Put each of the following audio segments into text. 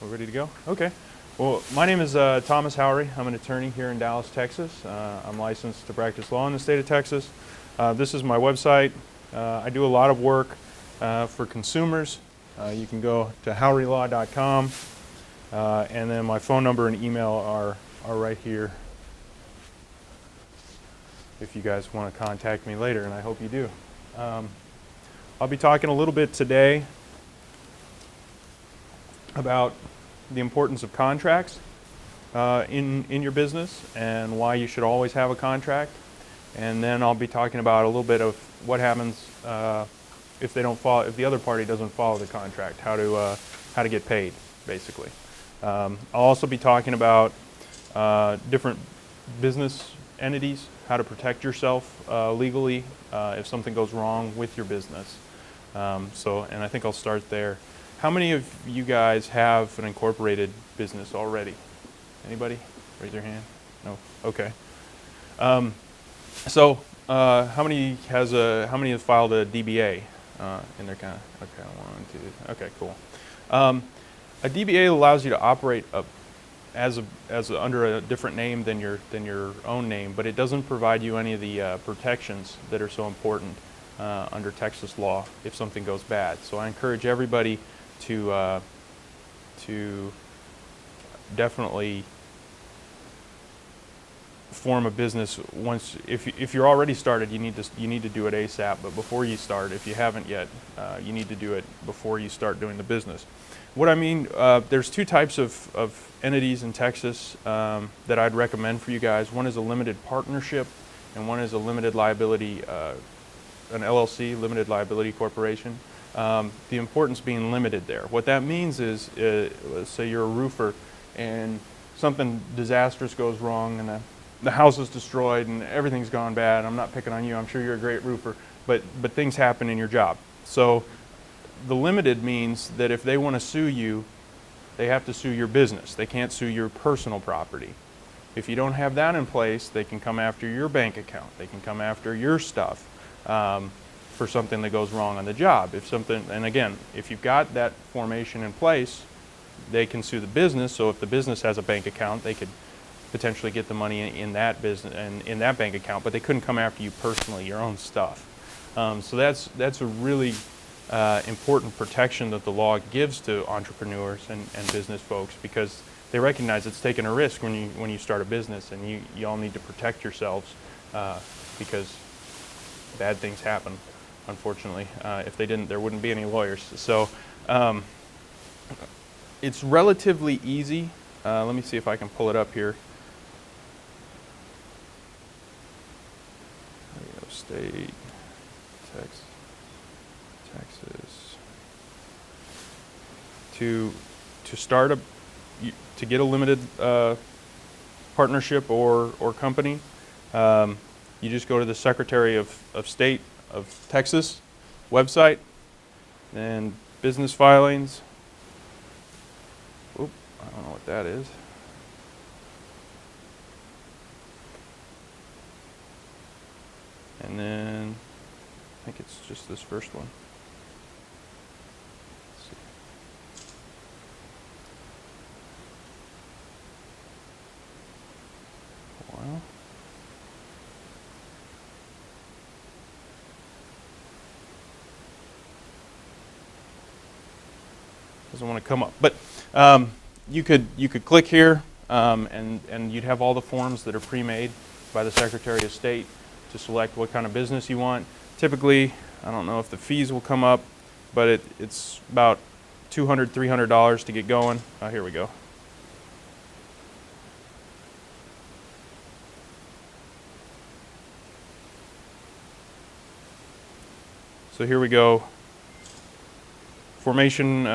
We're ready to go? Okay. Well, my name is Thomas Howery. I'm an attorney here in Dallas, Texas. I'm licensed to practice law in the state of Texas. This is my website. I do a lot of work for consumers. You can go to howerylaw.com, and then my phone number and email are right here if you guys want to contact me later, and I hope you do. I'll be talking a little bit today about the importance of contracts in your business and why you should always have a contract. And then I'll be talking about a little bit of what happens if the other party doesn't follow the contract, how to get paid, basically. I'll also be talking about different business entities, how to protect yourself legally if something goes wrong with your business. And I think I'll start there. How many of you guys have an incorporated business already? Anybody? Raise your hand. No? Okay. How many have filed a DBA in their kind of, okay, 1, 2, okay, cool. A DBA allows you to operate under a different name than your own name, but it doesn't provide you any of the protections that are so important under Texas law if something goes bad. So I encourage everybody to definitely form a business once. If you're already started, you need to do it ASAP. But before you start, if you haven't yet, you need to do it before you start doing the business. What I mean, there's two types of entities in Texas that I'd recommend for you guys. One is a limited partnership, and one is a limited liability, an LLC, limited liability corporation. The importance being limited there. What that means is, let's say you're a roofer and something disastrous goes wrong and the house is destroyed and everything's gone bad. I'm not picking on you, I'm sure you're a great roofer, but things happen in your job. So the limited means that if they want to sue you, they have to sue your business. They can't sue your personal property. If you don't have that in place, they can come after your bank account. They can come after your stuff. For something that goes wrong on the job. And again, if you've got that formation in place, they can sue the business. So if the business has a bank account, they could potentially get the money in that business and in that bank account, but they couldn't come after you personally, your own stuff. So that's a really important protection that the law gives to entrepreneurs and business folks, because they recognize it's taking a risk when you start a business, and you all need to protect yourselves because bad things happen. Unfortunately, if they didn't, there wouldn't be any lawyers. So it's relatively easy. Let me see if I can pull it up here. There we go. State, Texas. To get a limited partnership or company, you just go to the Secretary of State of Texas website and business filings. Oop, I don't know what that is. And then I think it's just this first one. Let's see. Well. Doesn't want to come up, but you could click here, and you'd have all the forms that are pre-made by the Secretary of State to select what kind of business you want. Typically, I don't know if the fees will come up, but it's about $200, $300 to get going. Oh, here we go. So here we go. Formation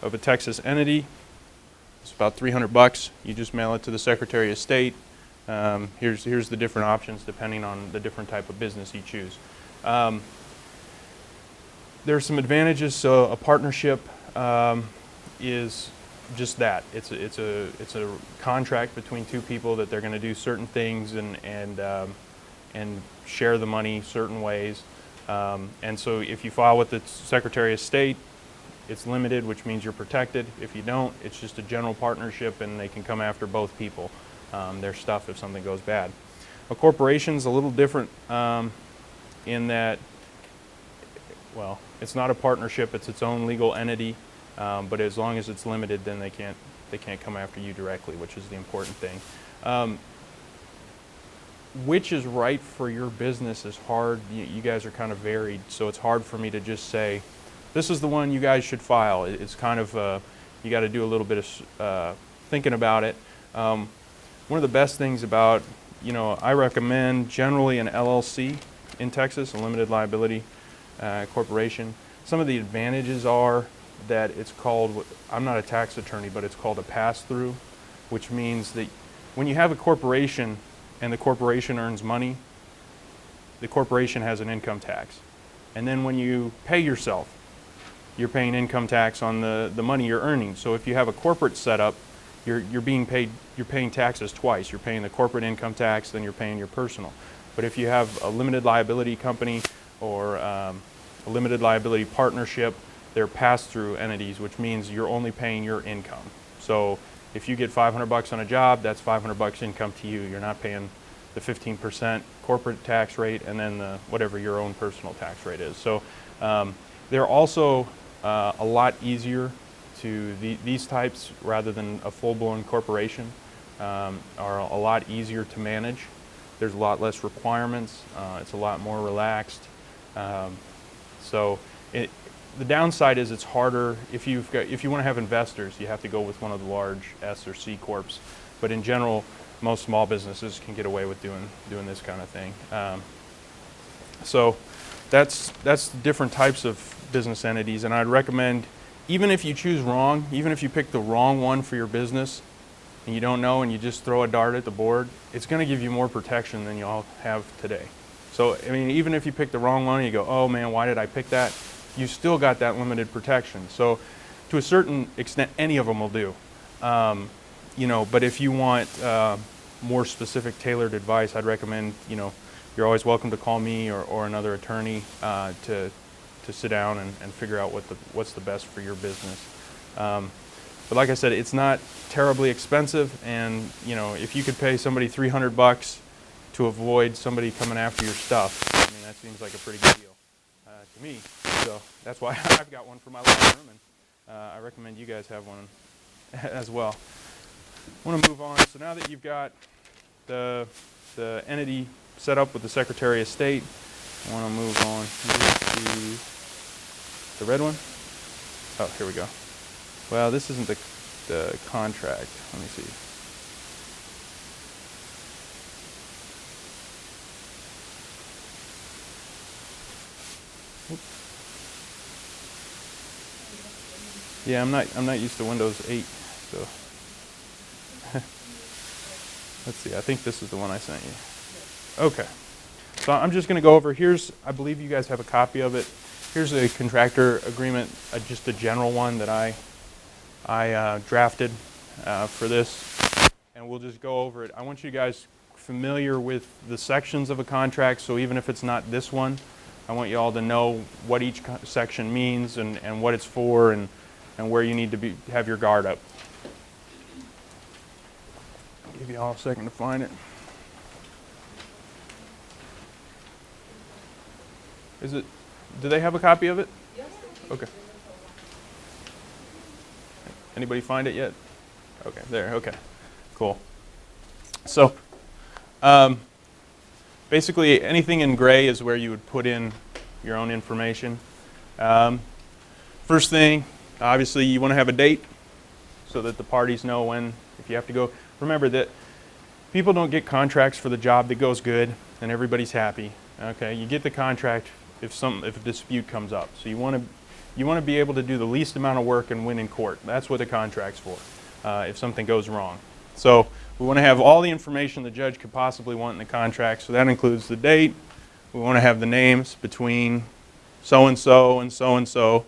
of a Texas entity. It's about $300. You just mail it to the Secretary of State. Here's the different options depending on the different type of business you choose. There's some advantages. So a partnership is just that. It's a contract between two people that they're going to do certain things and share the money certain ways. And so if you file with the Secretary of State, it's limited, which means you're protected. If you don't, it's just a general partnership, and they can come after both people, their stuff, if something goes bad. A corporation's a little different in that, well, it's not a partnership, it's its own legal entity, but as long as it's limited, then they can't come after you directly, which is the important thing. Which is right for your business is hard. You guys are kind of varied, so it's hard for me to just say, this is the one you guys should file. It's kind of, you got to do a little bit of thinking about it. One of the best things about, I recommend generally an LLC in Texas, a limited liability corporation. Some of the advantages are that it's called, I'm not a tax attorney, but it's called a pass-through, which means that when you have a corporation and the corporation earns money, the corporation has an income tax. And then when you pay yourself, you're paying income tax on the money you're earning. So if you have a corporate setup, you're paying taxes twice. You're paying the corporate income tax, then you're paying your personal. But if you have a limited liability company or a limited liability partnership, they're pass-through entities, which means you're only paying your income. So if you get $500 on a job, that's $500 income to you. You're not paying the 15% corporate tax rate and then whatever your own personal tax rate is. So they're also a lot easier to these types, rather than a full-blown corporation, are a lot easier to manage. There's a lot less requirements. It's a lot more relaxed. The downside is it's harder if you want to have investors, you have to go with one of the large S or C corps. But in general, most small businesses can get away with doing this kind of thing. So that's different types of business entities, and I'd recommend, even if you choose wrong, even if you pick the wrong one for your business and you don't know and you just throw a dart at the board, it's going to give you more protection than you all have today. So I mean, even if you pick the wrong one and you go, oh man, why did I pick that? You still got that limited protection. So to a certain extent, any of them will do. But if you want more specific tailored advice, I'd recommend, you're always welcome to call me or another attorney to sit down and figure out what's the best for your business. But like I said, it's not terribly expensive, and if you could pay somebody $300 to avoid somebody coming after your stuff, I mean, that seems like a pretty good deal to me. So that's why I've got one for my law firm, and I recommend you guys have one as well. I want to move on. So now that you've got the entity set up with the Secretary of State, I want to move on to the red one. Oh, here we go. Well, this isn't the contract. Let me see. Yeah, I'm not used to Windows 8, so let's see. I think this is the one I sent you. Okay. So I'm just going to go over. I believe you guys have a copy of it. Here's a contractor agreement, just a general one that I drafted for this, and we'll just go over it. I want you guys familiar with the sections of a contract, so even if it's not this one, I want you all to know what each section means and what it's for and where you need to have your guard up. I'll give you all a second to find it. Do they have a copy of it? Yes. Okay. Anybody find it yet? Okay, there, okay. Cool. So, basically anything in gray is where you would put in your own information. First thing, obviously you want to have a date so that the parties know when, if you have to go. Remember that people don't get contracts for the job that goes good and everybody's happy. Okay, you get the contract if a dispute comes up. So you want to be able to do the least amount of work and win in court. That's what the contract's for, if something goes wrong. So we want to have all the information the judge could possibly want in the contract. So that includes the date. We want to have the names between so-and-so and so-and-so.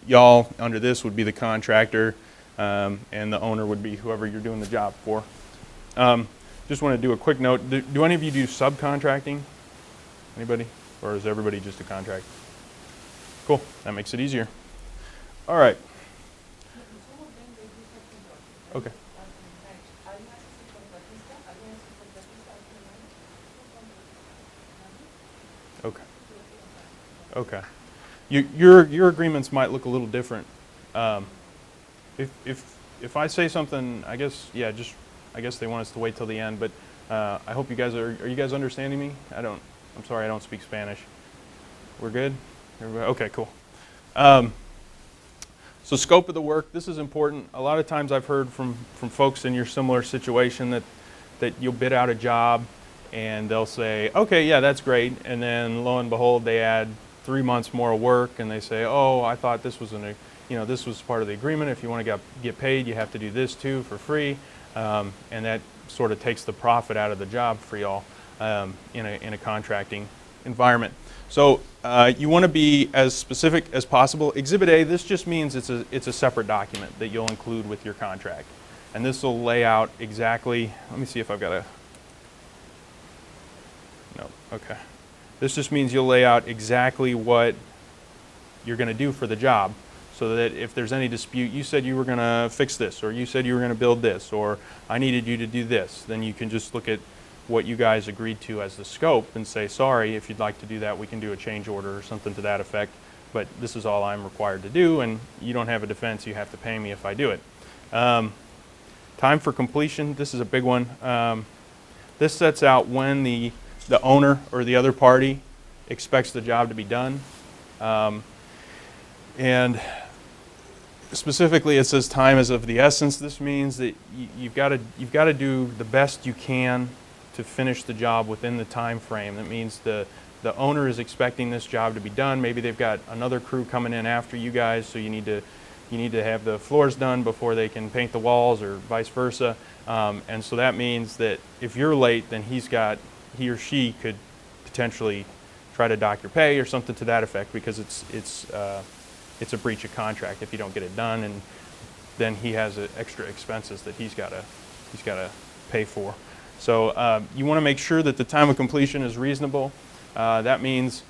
Y'all under this would be the contractor, and the owner would be whoever you're doing the job for. Just want to do a quick note. Do any of you do subcontracting? Anybody? Or is everybody just a contract? Cool. That makes it easier. All right. Okay. Okay. Okay. Your agreements might look a little different. Um, if I say something, I guess yeah, just I guess they want us to wait till the end. But I hope you guys are you guys understanding me? I'm sorry, I don't speak Spanish. We're good. Everybody? Okay, cool. Um, so scope of the work. This is important. A lot of times I've heard from folks in your similar situation that you'll bid out a job and they'll say, okay, yeah, that's great, and then lo and behold, they add 3 months more work, and they say, oh, I thought this was this was part of the agreement. If you want to get paid, you have to do this too for free, and that sort of takes the profit out of the job for y'all in a contracting environment. So you want to be as specific as possible. Exhibit A, this just means it's a separate document that you'll include with your contract, and this will lay out exactly. Let me see if I've got a. No, okay. This just means you'll lay out exactly what you're going to do for the job, so that if there's any dispute, you said you were going to fix this, or you said you were going to build this, or I needed you to do this, then you can just look at what you guys agreed to as the scope and say, sorry, if you'd like to do that, we can do a change order or something to that effect, but this is all I'm required to do, and you don't have a defense, you have to pay me if I do it. Time for completion, this is a big one. This sets out when the owner or the other party expects the job to be done. And specifically, it says time is of the essence. This means that you've got to do the best you can to finish the job within the time frame. That means the owner is expecting this job to be done. Maybe they've got another crew coming in after you guys, so you need to have the floors done before they can paint the walls, or vice versa. And so that means that if you're late, then he or she could potentially try to dock your pay or something to that effect, because it's a breach of contract if you don't get it done, and then he has extra expenses that he's got to pay for. So you want to make sure that the time of completion is reasonable. That means,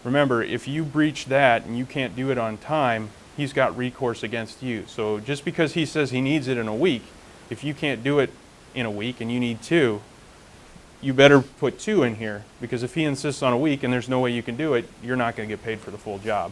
remember, if you breach that and you can't do it on time, he's got recourse against you. So just because he says he needs it in a week, if you can't do it in a week and you need 2, you better put 2 in here, because if he insists on a week and there's no way you can do it, you're not going to get paid for the full job.